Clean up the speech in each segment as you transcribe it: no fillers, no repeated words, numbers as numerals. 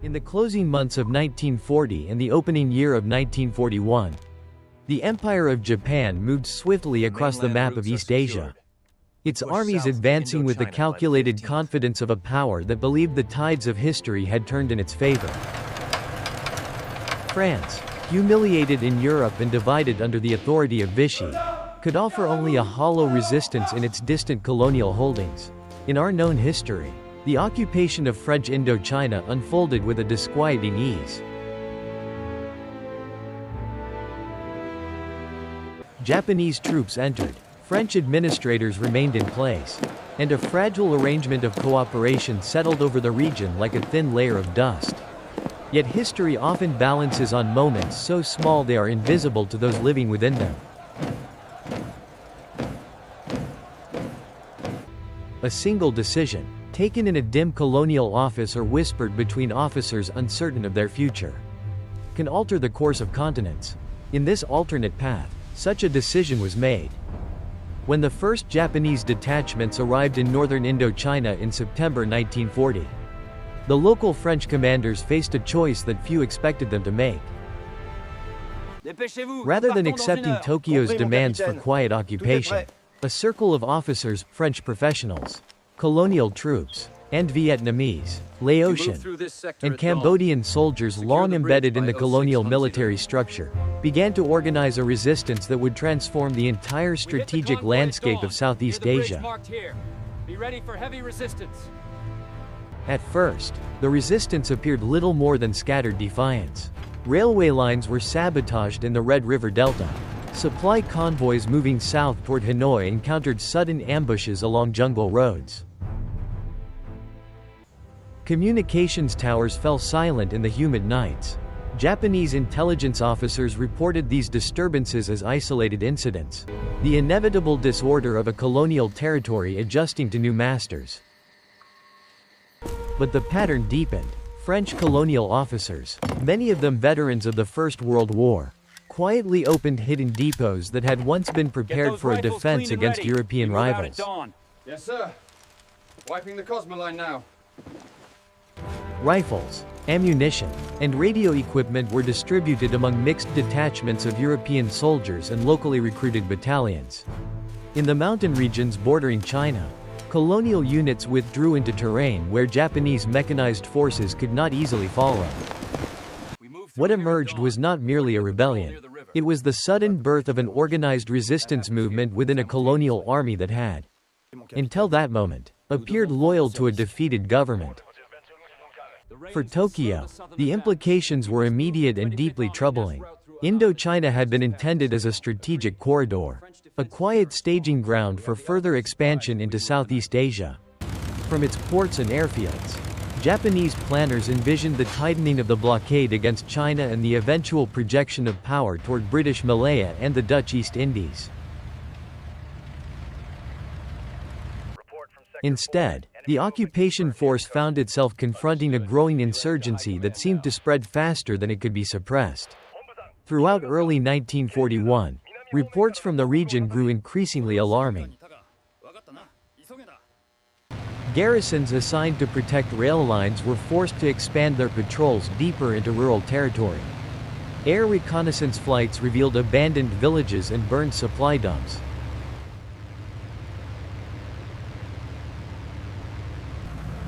In the closing months of 1940 and the opening year of 1941, the Empire of Japan moved swiftly across the map of East Asia, its armies advancing with the calculated confidence of a power that believed the tides of history had turned in its favor. France, humiliated in Europe and divided under the authority of Vichy, could offer only a hollow resistance in its distant colonial holdings. In our known history, the occupation of French Indochina unfolded with a disquieting ease. Japanese troops entered, French administrators remained in place, and a fragile arrangement of cooperation settled over the region like a thin layer of dust. Yet history often balances on moments so small they are invisible to those living within them. A single decision, taken in a dim colonial office or whispered between officers uncertain of their future, can alter the course of continents. In this alternate path, such a decision was made when the first Japanese detachments arrived in northern Indochina in September 1940. The local French commanders faced a choice that few expected them to make. Rather than accepting Tokyo's demands for quiet occupation, a circle of officers, French professionals, colonial troops, and Vietnamese, Laotian, and Cambodian soldiers long embedded in the colonial military structure, began to organize a resistance that would transform the entire strategic landscape of Southeast Asia. Be ready for heavy resistance. At first, the resistance appeared little more than scattered defiance. Railway lines were sabotaged in the Red River Delta. Supply convoys moving south toward Hanoi encountered sudden ambushes along jungle roads. Communications towers fell silent in the humid nights. Japanese intelligence officers reported these disturbances as isolated incidents, the inevitable disorder of a colonial territory adjusting to new masters. But the pattern deepened. French colonial officers, many of them veterans of the First World War, quietly opened hidden depots that had once been prepared for a defense against European rivals. Yes, sir. Wiping the Cosmoline now. Rifles, ammunition, and radio equipment were distributed among mixed detachments of European soldiers and locally recruited battalions. In the mountain regions bordering China, colonial units withdrew into terrain where Japanese mechanized forces could not easily follow. What emerged was not merely a rebellion. It was the sudden birth of an organized resistance movement within a colonial army that had, until that moment, appeared loyal to a defeated government. For Tokyo, the implications were immediate and deeply troubling. Indochina had been intended as a strategic corridor, a quiet staging ground for further expansion into Southeast Asia. From its ports and airfields, Japanese planners envisioned the tightening of the blockade against China and the eventual projection of power toward British Malaya and the Dutch East Indies. Instead, the occupation force found itself confronting a growing insurgency that seemed to spread faster than it could be suppressed. Throughout early 1941, reports from the region grew increasingly alarming. Garrisons assigned to protect rail lines were forced to expand their patrols deeper into rural territory. Air reconnaissance flights revealed abandoned villages and burned supply dumps.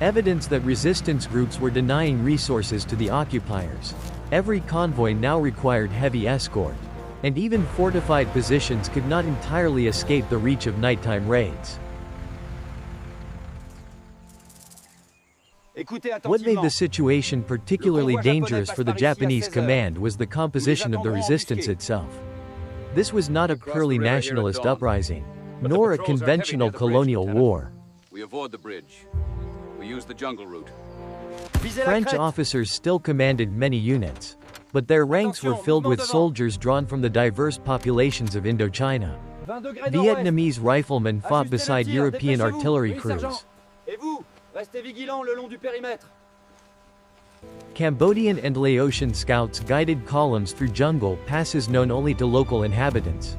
Evidence that resistance groups were denying resources to the occupiers. Every convoy now required heavy escort, and even fortified positions could not entirely escape the reach of nighttime raids. What made the situation particularly dangerous for the Japanese command was the composition of the resistance itself. This was not a purely nationalist uprising, nor a conventional colonial war. We avoid the bridge. We use the jungle route. French officers still commanded many units, but their ranks were filled with soldiers drawn from the diverse populations of Indochina. Vietnamese riflemen fought beside European artillery crews. Cambodian and Laotian scouts guided columns through jungle passes known only to local inhabitants.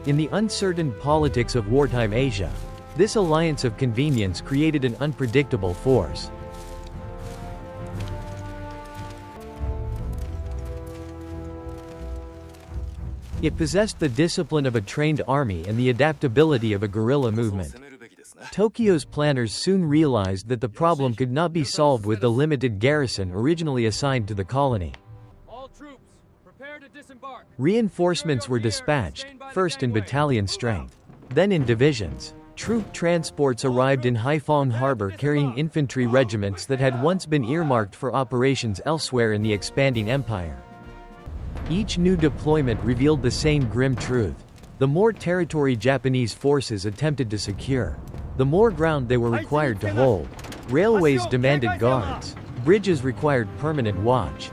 In the uncertain politics of wartime Asia, this alliance of convenience created an unpredictable force. It possessed the discipline of a trained army and the adaptability of a guerrilla movement. Tokyo's planners soon realized that the problem could not be solved with the limited garrison originally assigned to the colony. All troops, prepare to disembark. Reinforcements were dispatched, first in battalion strength, then in divisions. Troop transports arrived in Haiphong Harbor carrying infantry regiments that had once been earmarked for operations elsewhere in the expanding empire. Each new deployment revealed the same grim truth. The more territory Japanese forces attempted to secure, the more ground they were required to hold. Railways demanded guards. Bridges required permanent watch.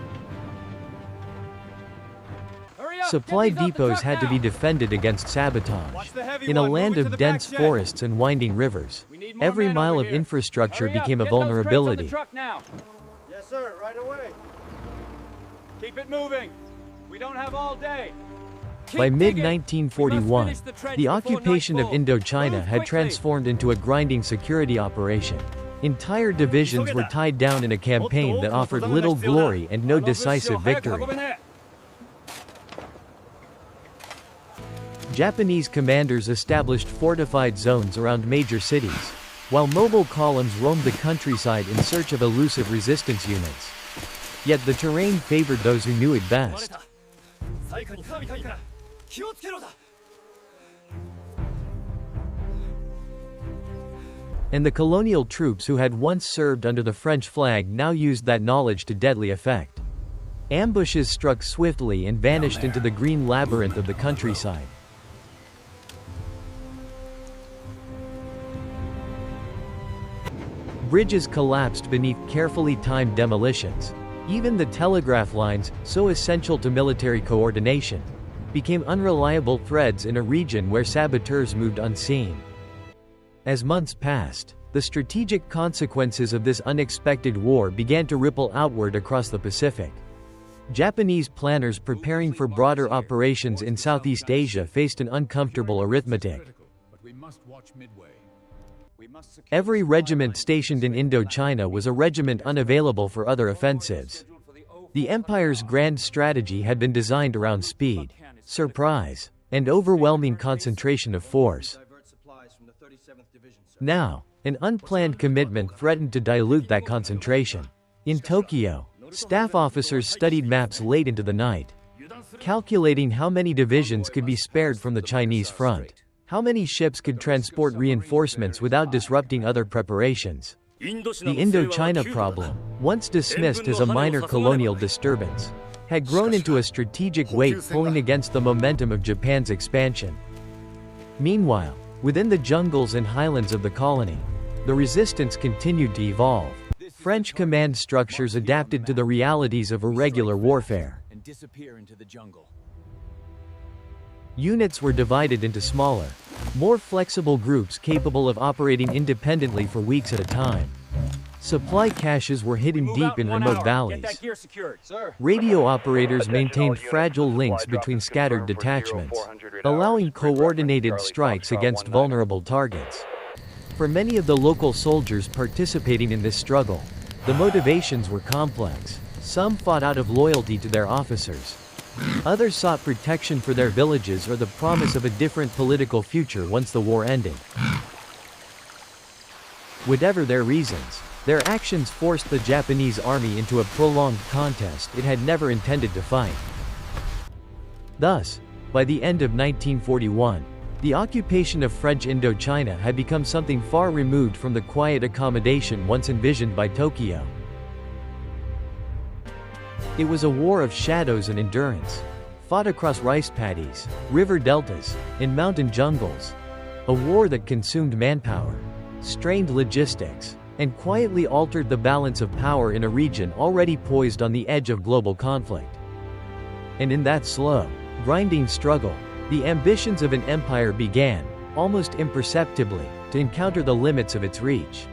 Supply depots had to be defended agained sabotage. In a land of dense forests and winding rivers, every mile of infrastructure became a vulnerability. Yes, sir, right away. Keep it moving. We don't have all day. By mid-1941, the occupation of Indochina had transformed into a grinding security operation. Entire divisions were tied down in a campaign that offered little glory and no decisive victory. Japanese commanders established fortified zones around major cities, while mobile columns roamed the countryside in search of elusive resistance units. Yet the terrain favored those who knew it best. And the colonial troops who had once served under the French flag now used that knowledge to deadly effect. Ambushes struck swiftly and vanished into the green labyrinth of the countryside. Bridges collapsed beneath carefully timed demolitions. Even the telegraph lines, so essential to military coordination, became unreliable threads in a region where saboteurs moved unseen. As months passed, the strategic consequences of this unexpected war began to ripple outward across the Pacific. Japanese planners preparing for broader operations in Southeast Asia faced an uncomfortable arithmetic. Every regiment stationed in Indochina was a regiment unavailable for other offensives. The empire's grand strategy had been designed around speed, surprise, and overwhelming concentration of force. Now, an unplanned commitment threatened to dilute that concentration. In Tokyo, staff officers studied maps late into the night, calculating how many divisions could be spared from the Chinese front. How many ships could transport reinforcements without disrupting other preparations? The Indochina problem, once dismissed as a minor colonial disturbance, had grown into a strategic weight pulling against the momentum of Japan's expansion. Meanwhile, within the jungles and highlands of the colony, the resistance continued to evolve. French command structures adapted to the realities of irregular warfare. Units were divided into smaller, more flexible groups capable of operating independently for weeks at a time. Supply caches were hidden deep in remote valleys. Radio operators maintained fragile links between scattered detachments, allowing coordinated strikes against vulnerable targets. For many of the local soldiers participating in this struggle, the motivations were complex. Some fought out of loyalty to their officers. Others sought protection for their villages or the promise of a different political future once the war ended. Whatever their reasons, their actions forced the Japanese army into a prolonged contest it had never intended to fight. Thus, by the end of 1941, the occupation of French Indochina had become something far removed from the quiet accommodation once envisioned by Tokyo. It was a war of shadows and endurance, fought across rice paddies, river deltas, and mountain jungles. A war that consumed manpower, strained logistics, and quietly altered the balance of power in a region already poised on the edge of global conflict. And in that slow, grinding struggle, the ambitions of an empire began, almost imperceptibly, to encounter the limits of its reach.